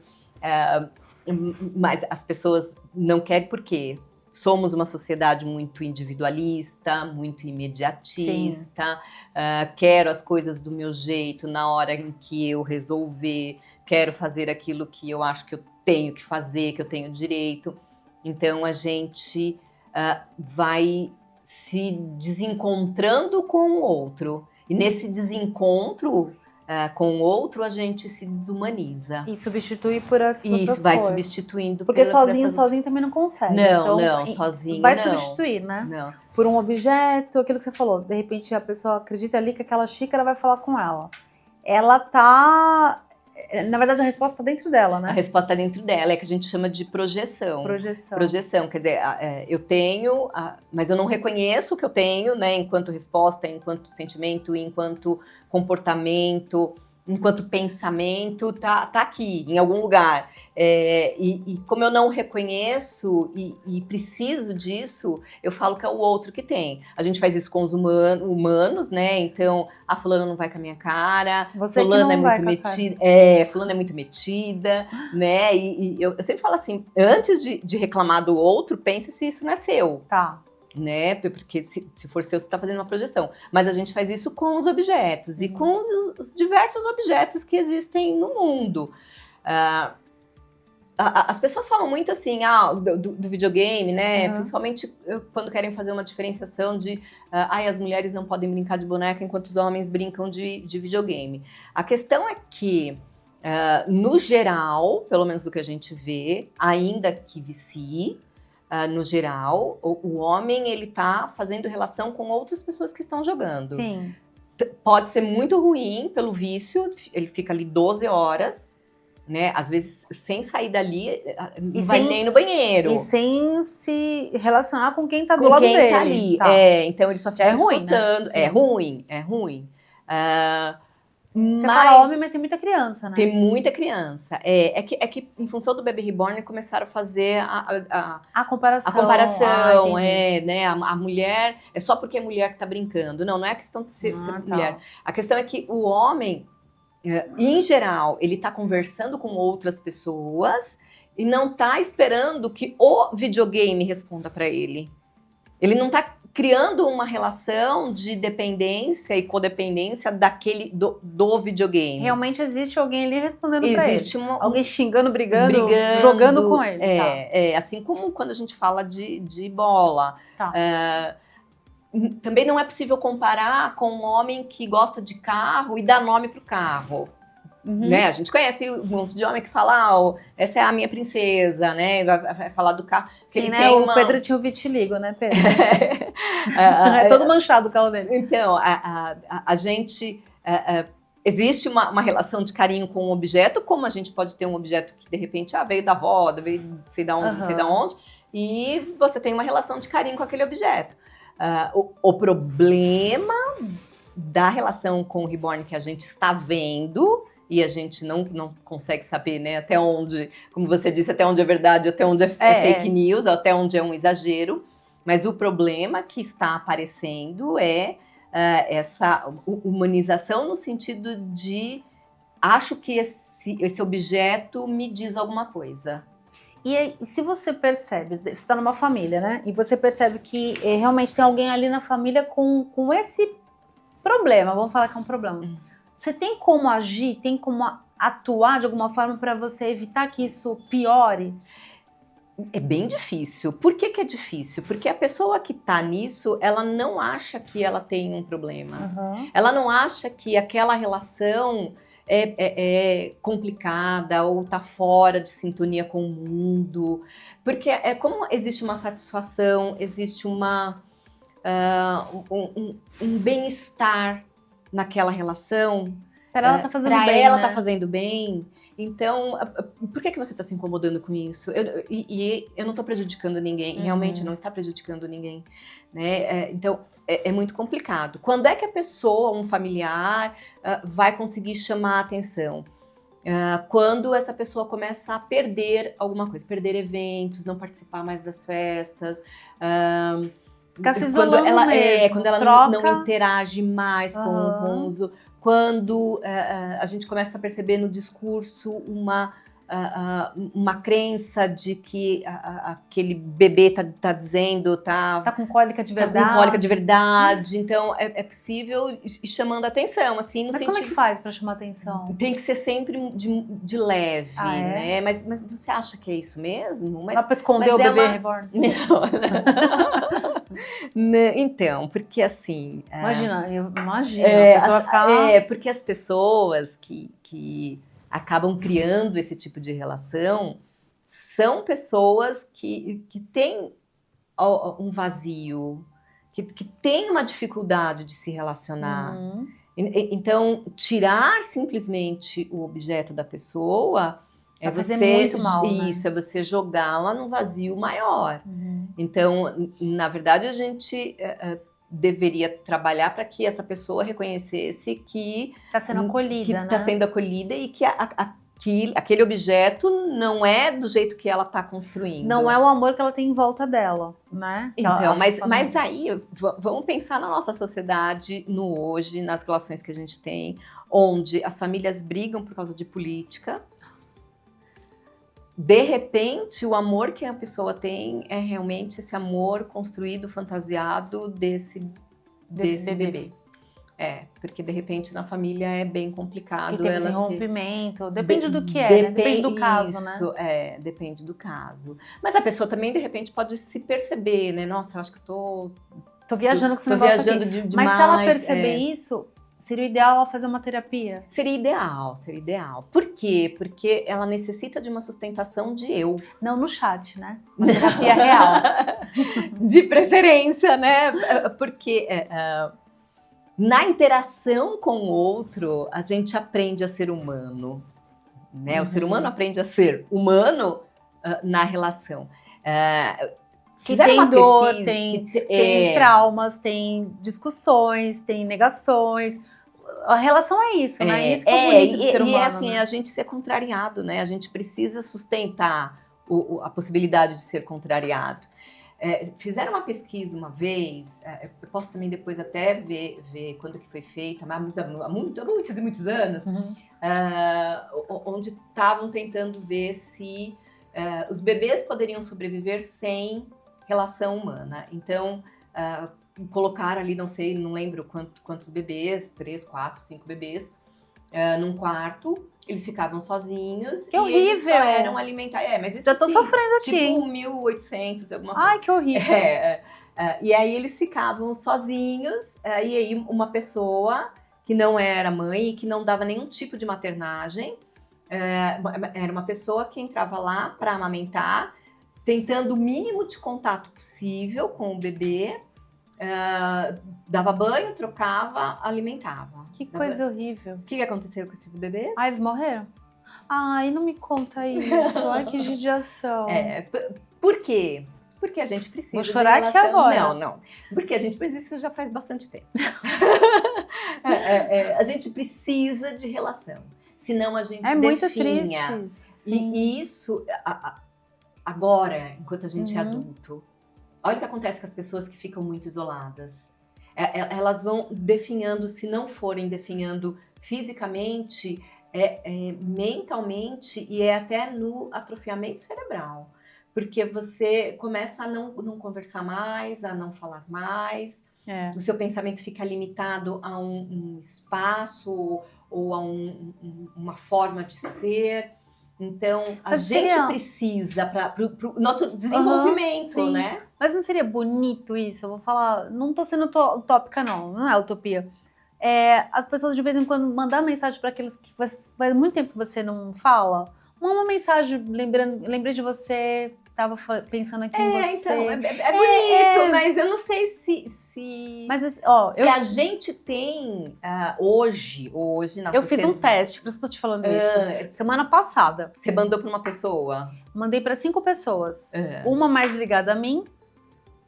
Mas as pessoas não querem por quê? Somos uma sociedade muito individualista, muito imediatista, quero as coisas do meu jeito, na hora em que eu resolver, quero fazer aquilo que eu acho que eu tenho que fazer, que eu tenho direito. Então, a gente vai se desencontrando com o outro. E nesse desencontro com o outro, a gente se desumaniza. E substitui por as outras coisas. Isso, vai substituindo. Porque sozinho também não consegue. Não, sozinho vai não. substituir, né? Não. Por um objeto, aquilo que você falou. De repente, a pessoa acredita ali que aquela xícara vai falar com ela. Ela tá... Na verdade, a resposta está dentro dela, né? A resposta está dentro dela, é que a gente chama de projeção. Projeção, quer dizer, eu tenho, mas eu não reconheço o que eu tenho, né? Enquanto resposta, enquanto sentimento, enquanto comportamento, enquanto pensamento, tá aqui, em algum lugar. E como eu não reconheço e preciso disso, eu falo que é o outro que tem. A gente faz isso com os humanos, né? Então, a fulana não vai com a minha cara, fulana é muito metida, fulana é muito metida, né? E eu sempre falo assim, antes de reclamar do outro, pense se isso não é seu. Tá. Né? Porque se for seu, você está fazendo uma projeção. Mas a gente faz isso com os objetos e com os diversos objetos que existem no mundo. As pessoas falam muito assim, do videogame, né? Principalmente quando querem fazer uma diferenciação de as mulheres não podem brincar de boneca enquanto os homens brincam de videogame. A questão é que, no geral, pelo menos do que a gente vê, ainda que vicie, no geral, o homem, ele tá fazendo relação com outras pessoas que estão jogando. Sim. Pode ser muito ruim pelo vício, ele fica ali 12 horas, né? Às vezes, sem sair dali, não vai nem no banheiro. E sem se relacionar com quem tá do lado dele. Com quem tá ali. Então ele só fica escutando. Ruim, né? É ruim. Você fala homem, mas tem muita criança, né? Tem muita criança. É que em função do Baby Reborn começaram a fazer a comparação. A comparação, né? A mulher, é só porque é mulher que tá brincando. Não é questão de ser mulher. A questão é que o homem, em geral, ele tá conversando com outras pessoas e não tá esperando que o videogame responda para ele. Ele não tá criando uma relação de dependência e codependência do videogame. Realmente existe alguém ali respondendo para ele. Alguém xingando, brigando, jogando com ele. Assim como quando a gente fala de bola. Também não é possível comparar com um homem que gosta de carro e dá nome pro carro. Né? A gente conhece um monte de homem que fala, essa é a minha princesa, né? Vai falar do carro. Sim, ele tem o Pedro tinha o vitiligo, né, Pedro? É todo manchado o carro dele. Então, a gente... existe uma relação de carinho com um objeto, como a gente pode ter um objeto que, de repente, veio da avó, veio não sei da onde, não sei da onde, e você tem uma relação de carinho com aquele objeto. O problema da relação com o Reborn que a gente está vendo... E a gente não consegue saber, né, até onde, como você disse, até onde é verdade, até onde é fake news, até onde é um exagero. Mas o problema que está aparecendo é essa humanização no sentido de acho que esse objeto me diz alguma coisa. E se você percebe, você está numa família, né? E você percebe que realmente tem alguém ali na família com esse problema, vamos falar que é um problema. Você tem como agir, tem como atuar de alguma forma para você evitar que isso piore? É bem difícil. Por que é difícil? Porque a pessoa que está nisso, ela não acha que ela tem um problema. Ela não acha que aquela relação é complicada ou está fora de sintonia com o mundo. Porque como existe uma satisfação, existe um bem-estar naquela relação, para ela tá fazendo pra bem, ela né? Tá fazendo bem. Então, por que você está se incomodando com isso? Eu não estou prejudicando ninguém, realmente não está prejudicando ninguém, né? Então, é muito complicado. Quando é que a pessoa, um familiar, vai conseguir chamar a atenção? Quando essa pessoa começa a perder alguma coisa, perder eventos, não participar mais das festas, ficar se isolando quando ela não interage mais com os... Quando a gente começa a perceber no discurso uma crença de que aquele bebê tá dizendo... Tá com cólica de verdade. Tá com cólica de verdade. Então, é possível ir chamando a atenção, assim, no sentido... Mas como é que faz para chamar atenção? Tem que ser sempre de leve, né? Mas você acha que é isso mesmo? Dá para esconder o bebê reborn? Não. Então, porque assim... Imagina, a pessoa vai ficar... porque as pessoas que acabam criando esse tipo de relação são pessoas que têm um vazio, que têm uma dificuldade de se relacionar. Então, tirar simplesmente o objeto da pessoa é você muito mal, isso, né? É você jogá-la num vazio maior. Então, na verdade, a gente deveria trabalhar para que essa pessoa reconhecesse que está sendo acolhida, está sendo acolhida e que aquele objeto não é do jeito que ela está construindo. Não é o amor que ela tem em volta dela, né? Então, mas aí, vamos pensar na nossa sociedade, no hoje, nas relações que a gente tem, onde as famílias brigam por causa de política. De repente, o amor que a pessoa tem é realmente esse amor construído, fantasiado desse bebê. Porque de repente na família é bem complicado. Que tem rompimento, depende do que né? Depende do caso, né? Depende do caso. Mas a pessoa também, de repente, pode se perceber, né? Nossa, eu acho que eu tô viajando com esse negócio aqui. Demais. Mas se ela perceber isso... Seria ideal ela fazer uma terapia? Seria ideal. Por quê? Porque ela necessita de uma sustentação de eu. Não no chat, né? Uma terapia real. De preferência, né? Porque na interação com o outro, a gente aprende a ser humano. Né? O ser humano aprende a ser humano na relação. Que tem dor, tem traumas, tem discussões, tem negações. a relação é isso, né? Isso que é bonito do ser humano. E assim, né? a gente ser contrariado, né? A gente precisa sustentar a possibilidade de ser contrariado. Fizeram uma pesquisa uma vez, eu posso também depois até ver quando que foi feita, mas há muitos e muitos anos, onde estavam tentando ver se os bebês poderiam sobreviver sem relação humana. Então, colocaram ali, não lembro quantos bebês, 3, 4, 5 bebês, num quarto, eles ficavam sozinhos. Que horrível! Eles só eram alimentados. Mas isso já tô sofrendo aqui. Tipo 1800, alguma coisa. Ai, que horrível! E aí eles ficavam sozinhos, e aí uma pessoa que não era mãe e que não dava nenhum tipo de maternagem, era uma pessoa que entrava lá para amamentar, tentando o mínimo de contato possível com o bebê, dava banho, trocava, alimentava. Que coisa horrível. O que aconteceu com esses bebês? Ah, eles morreram? Ai, não me conta isso. Ai, que judiação. Por quê? Porque a gente precisa. Vou chorar aqui agora. Não. Porque a gente, mas isso já faz bastante tempo. A gente precisa de relação. Senão a gente muito definha. Triste. E isso, agora, enquanto a gente é adulto, olha o que acontece com as pessoas que ficam muito isoladas. Elas vão definhando, se não forem definhando fisicamente, mentalmente e até no atrofiamento cerebral. Porque você começa a não conversar mais, a não falar mais, o seu pensamento fica limitado a um espaço ou a uma forma de ser. Então, a gente precisa para o nosso desenvolvimento, né? Mas não seria bonito isso? Eu vou falar, não tô sendo utópica não é utopia. As pessoas de vez em quando mandar mensagem para aqueles que faz muito tempo que você não fala. Uma mensagem, lembrei de você, tava pensando aqui em você. Então, é bonito, mas eu não sei se mas, ó, se a gente tem hoje na eu sociedade... fiz um teste, por isso que eu tô te falando isso. Semana passada. Você mandou para uma pessoa? Mandei para 5 pessoas. Uma mais ligada a mim,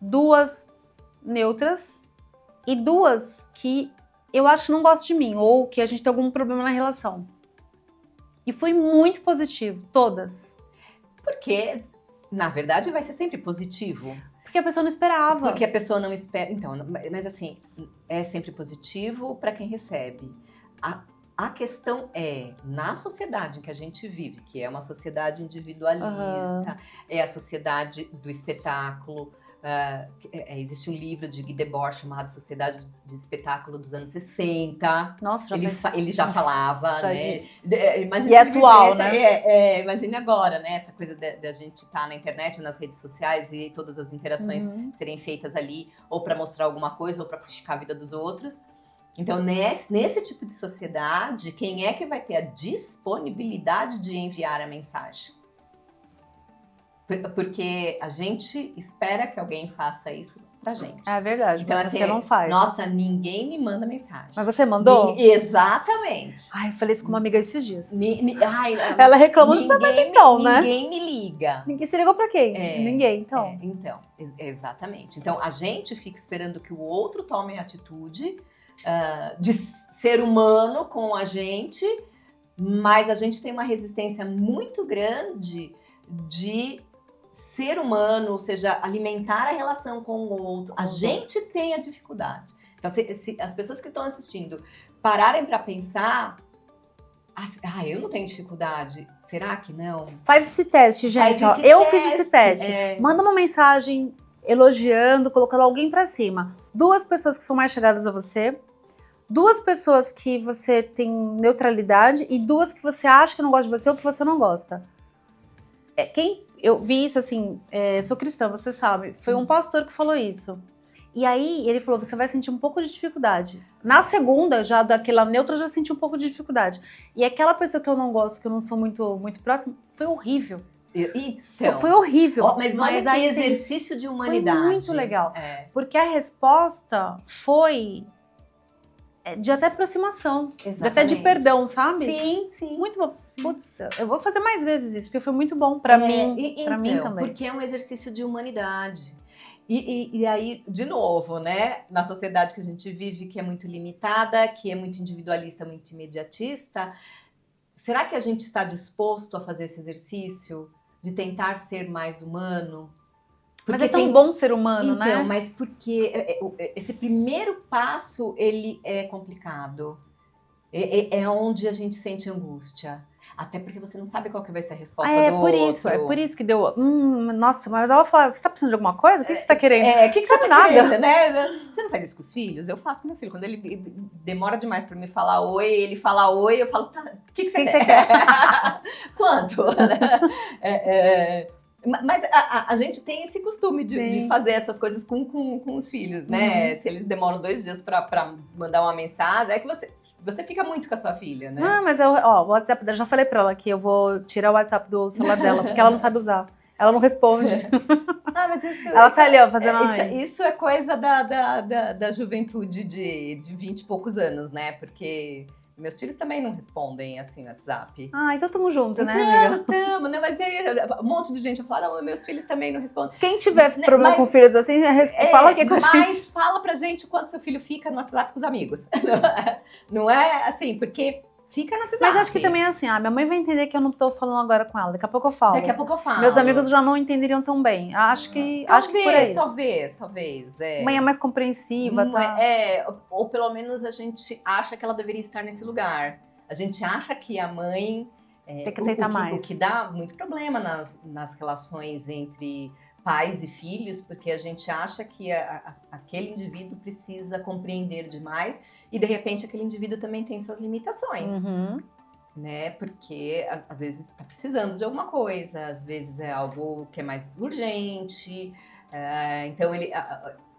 2 neutras e 2 que eu acho que não gostam de mim ou que a gente tem algum problema na relação. E foi muito positivo, todas. Porque, na verdade, vai ser sempre positivo. Porque a pessoa não esperava. Porque a pessoa não espera. Então, mas assim, é sempre positivo para quem recebe. A questão na sociedade em que a gente vive, que é uma sociedade individualista, é a sociedade do espetáculo. Existe um livro de Guy Debord chamado Sociedade de Espetáculo dos anos 60. Nossa, ele já falava, né? E é atual, né? Imagine agora, né? Essa coisa da gente estar na internet, nas redes sociais e todas as interações serem feitas ali ou para mostrar alguma coisa ou para fuxicar a vida dos outros. Então, nesse tipo de sociedade, quem é que vai ter a disponibilidade de enviar a mensagem? Porque a gente espera que alguém faça isso pra gente. É verdade, então, mas assim, você não faz. Nossa, ninguém me manda mensagem. Mas você mandou? Exatamente. Ai, eu falei isso com uma amiga esses dias. Ela reclamou do então, né? Ninguém me liga. Ninguém se ligou pra quem? Ninguém, então. Então, exatamente. Então, a gente fica esperando que o outro tome a atitude de ser humano com a gente, mas a gente tem uma resistência muito grande de ser humano, ou seja, alimentar a relação com o outro. A gente tem a dificuldade. Então, se as pessoas que estão assistindo pararem para pensar, eu não tenho dificuldade, será que não? Faz esse teste, gente. Eu fiz esse teste. Manda uma mensagem elogiando, colocando alguém para cima. 2 pessoas que são mais chegadas a você, 2 pessoas que você tem neutralidade e 2 que você acha que não gosta de você ou que você não gosta. Eu vi isso assim, sou cristã, você sabe. Foi um pastor que falou isso. E aí ele falou, você vai sentir um pouco de dificuldade. Na segunda, já daquela neutra, eu já senti um pouco de dificuldade. E aquela pessoa que eu não gosto, que eu não sou muito, muito próxima, foi horrível. Então, foi horrível. Mas olha que exercício de humanidade. Foi muito legal. Porque a resposta foi de até aproximação. De até de perdão, sabe? Sim. Muito bom. Putz, eu vou fazer mais vezes isso, porque foi muito bom pra mim. Pra mim também. Porque é um exercício de humanidade. E aí, de novo, né, na sociedade que a gente vive, que é muito limitada, que é muito individualista, muito imediatista, será que a gente está disposto a fazer esse exercício de tentar ser mais humano? Porque mas é tão bom ser humano, então, né? Então, mas porque esse primeiro passo, ele é complicado. É onde a gente sente angústia. Até porque você não sabe qual que vai ser a resposta do outro. É por isso que deu... nossa, mas ela fala, você tá precisando de alguma coisa? O que você tá querendo? O que você tá querendo, né? Você não faz isso com os filhos? Eu faço com meu filho. Quando ele demora demais pra me falar oi, ele fala oi, eu falo, tá, o que você quer? Quanto? Mas a gente tem esse costume de fazer essas coisas com os filhos, né? Se eles demoram 2 dias pra mandar uma mensagem, é que você fica muito com a sua filha, né? Mas o WhatsApp dela, já falei pra ela que eu vou tirar o WhatsApp do celular dela, porque ela não sabe usar. Ela não responde. Mas isso... Ela sai ali, ó, fazendo... Isso é coisa da juventude de 20 e poucos anos, né? Porque... Meus filhos também não respondem assim no WhatsApp. Então tamo junto, né, amiga? Tamo, né? Mas aí um monte de gente vai falar, não, meus filhos também não respondem. Quem tiver problema com filhos assim, fala aqui com a gente. Mas fala pra gente quanto seu filho fica no WhatsApp com os amigos. Não é assim, porque fica no WhatsApp. Mas acho que também é assim, minha mãe vai entender que eu não tô falando agora com ela, daqui a pouco eu falo. Daqui a pouco eu falo. Meus amigos já não entenderiam tão bem. Acho que por aí. Talvez. Mãe é mais compreensiva, tá? Ou pelo menos a gente acha que ela deveria estar nesse lugar. A gente acha que a mãe... tem que aceitar mais. O que dá muito problema nas relações entre pais e filhos, porque a gente acha que aquele indivíduo precisa compreender demais e, de repente, aquele indivíduo também tem suas limitações. Né? Porque, às vezes, está precisando de alguma coisa, às vezes é algo que é mais urgente. Então,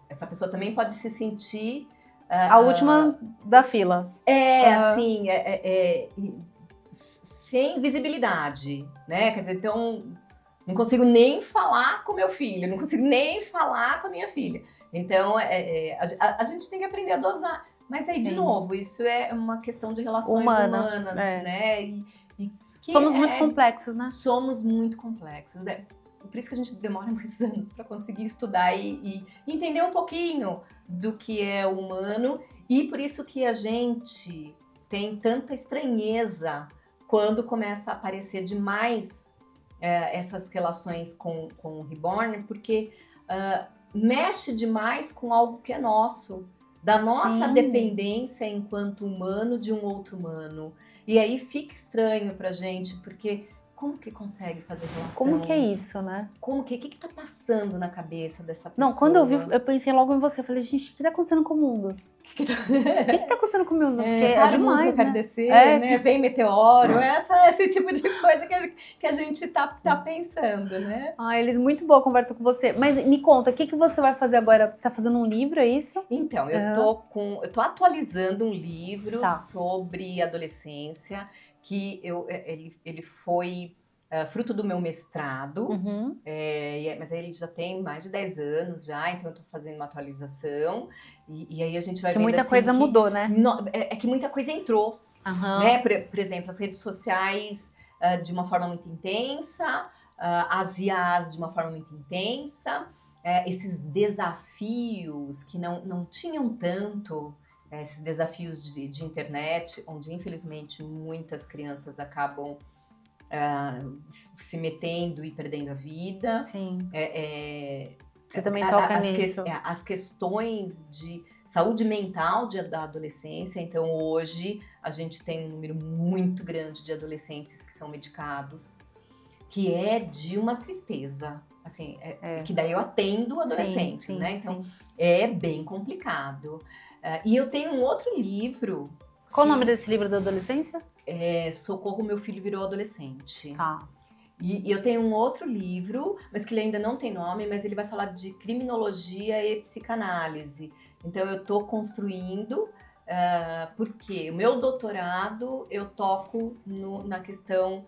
essa pessoa também pode se sentir... a última da fila. Assim... sem visibilidade, né? Quer dizer, então, não consigo nem falar com meu filho, não consigo nem falar com a minha filha. Então, a gente tem que aprender a dosar. Mas aí, de novo, isso é uma questão de relações humanas, né? Somos muito complexos, né? Somos muito complexos, né? Por isso que a gente demora muitos anos para conseguir estudar e entender um pouquinho do que é humano. E por isso que a gente tem tanta estranheza quando começa a aparecer demais essas relações com o Reborn, porque mexe demais com algo que é nosso, da nossa dependência enquanto humano de um outro humano. E aí fica estranho pra gente, porque como que consegue fazer relação? Como que é isso, né? O que tá passando na cabeça dessa pessoa? Não, quando eu vi, eu pensei logo em você, eu falei, gente, o que tá acontecendo com o mundo? O que tá acontecendo com o mundo? Porque é demais, eu quero descer, né? Vem meteoro, esse tipo de coisa que a gente tá pensando, né? Eles, muito boa a conversa com você. Mas me conta, o que você vai fazer agora? Você tá fazendo um livro, é isso? Então, eu tô atualizando um livro sobre adolescência, que ele foi fruto do meu mestrado, mas ele já tem mais de 10 anos já, então eu tô fazendo uma atualização, e aí a gente vai vendo muita coisa mudou, né? Que muita coisa entrou, né? Por exemplo, as redes sociais de uma forma muito intensa, as IAs de uma forma muito intensa, esses desafios que não tinham tanto, esses desafios de internet, onde infelizmente muitas crianças acabam se metendo e perdendo a vida. Sim. Você também toca nisso. As questões de saúde mental da adolescência. Então, hoje, a gente tem um número muito grande de adolescentes que são medicados, que é de uma tristeza. Assim, que daí eu atendo adolescentes, né? Então, é bem complicado. E eu tenho um outro livro. Qual o nome desse livro da adolescência? Socorro, Meu Filho Virou Adolescente. Tá. E eu tenho um outro livro, mas que ele ainda não tem nome, mas ele vai falar de criminologia e psicanálise. Então eu estou construindo, porque o meu doutorado eu toco na questão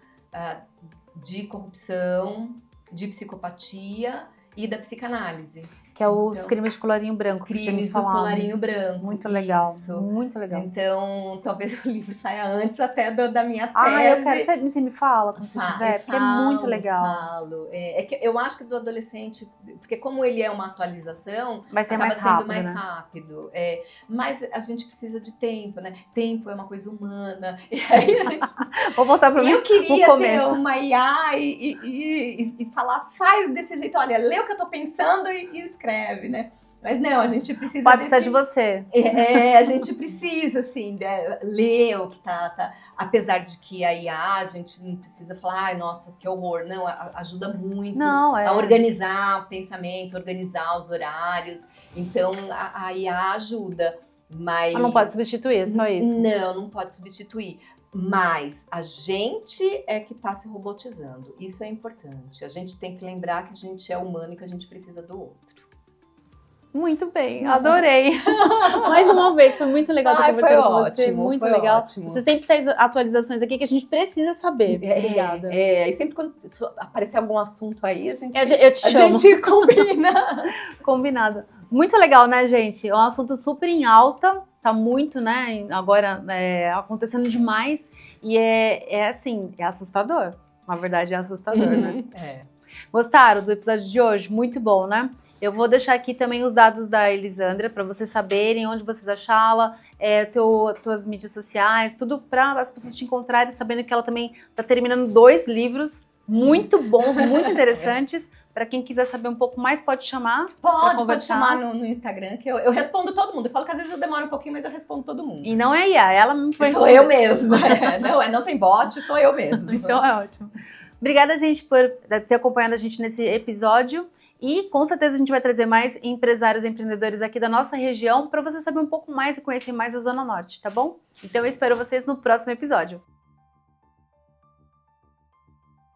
de corrupção, de psicopatia e da psicanálise. Que é os crimes de colarinho branco. Crimes do colarinho branco. Muito legal. Isso. Muito legal. Então, talvez o livro saia antes até da minha tese. Eu quero. Você me fala quando você tiver, porque é muito legal. É que eu acho que do adolescente, porque como ele é uma atualização, vai ser acaba mais sendo rápido, mais né? rápido. Mas a gente precisa de tempo, né? Tempo é uma coisa humana. E aí a gente... Vou voltar para o começo. Eu queria ter uma IA e falar, faz desse jeito, olha, lê o que eu tô pensando e escreve, né? Mas não, a gente precisa... Pode precisar de você. A gente precisa, assim, ler o que tá... Apesar de que a IA, a gente não precisa falar, ai, nossa, que horror. Não, ajuda muito a organizar pensamentos, organizar os horários. Então, a IA ajuda, mas... Não pode substituir, só isso. Não pode substituir. Mas a gente é que está se robotizando. Isso é importante. A gente tem que lembrar que a gente é humano e que a gente precisa do outro. Muito bem, adorei. Mais uma vez, foi muito legal ter conversado com você. Muito legal. Ótimo. Você sempre traz atualizações aqui que a gente precisa saber. Obrigada. E sempre quando aparecer algum assunto aí, a gente, eu te chamo. A gente combina. Combinado. Muito legal, né, gente? É um assunto super em alta, tá muito, né, agora acontecendo demais. E assim, é assustador. Na verdade, é assustador, né? Gostaram do episódio de hoje? Muito bom, né? Eu vou deixar aqui também os dados da Elisandra para vocês saberem onde vocês achá-la, tuas mídias sociais, tudo para as pessoas te encontrarem, sabendo que ela também está terminando 2 livros muito bons, muito interessantes. Para quem quiser saber um pouco mais, pode chamar. Pode chamar no Instagram, que eu respondo todo mundo. Eu falo que às vezes eu demoro um pouquinho, mas eu respondo todo mundo. E não é IA, ela me foi. Sou eu mesma. Não tem bot, sou eu mesma. Então é ótimo. Obrigada, gente, por ter acompanhado a gente nesse episódio. E com certeza a gente vai trazer mais empresários e empreendedores aqui da nossa região para você saber um pouco mais e conhecer mais a Zona Norte, tá bom? Então eu espero vocês no próximo episódio.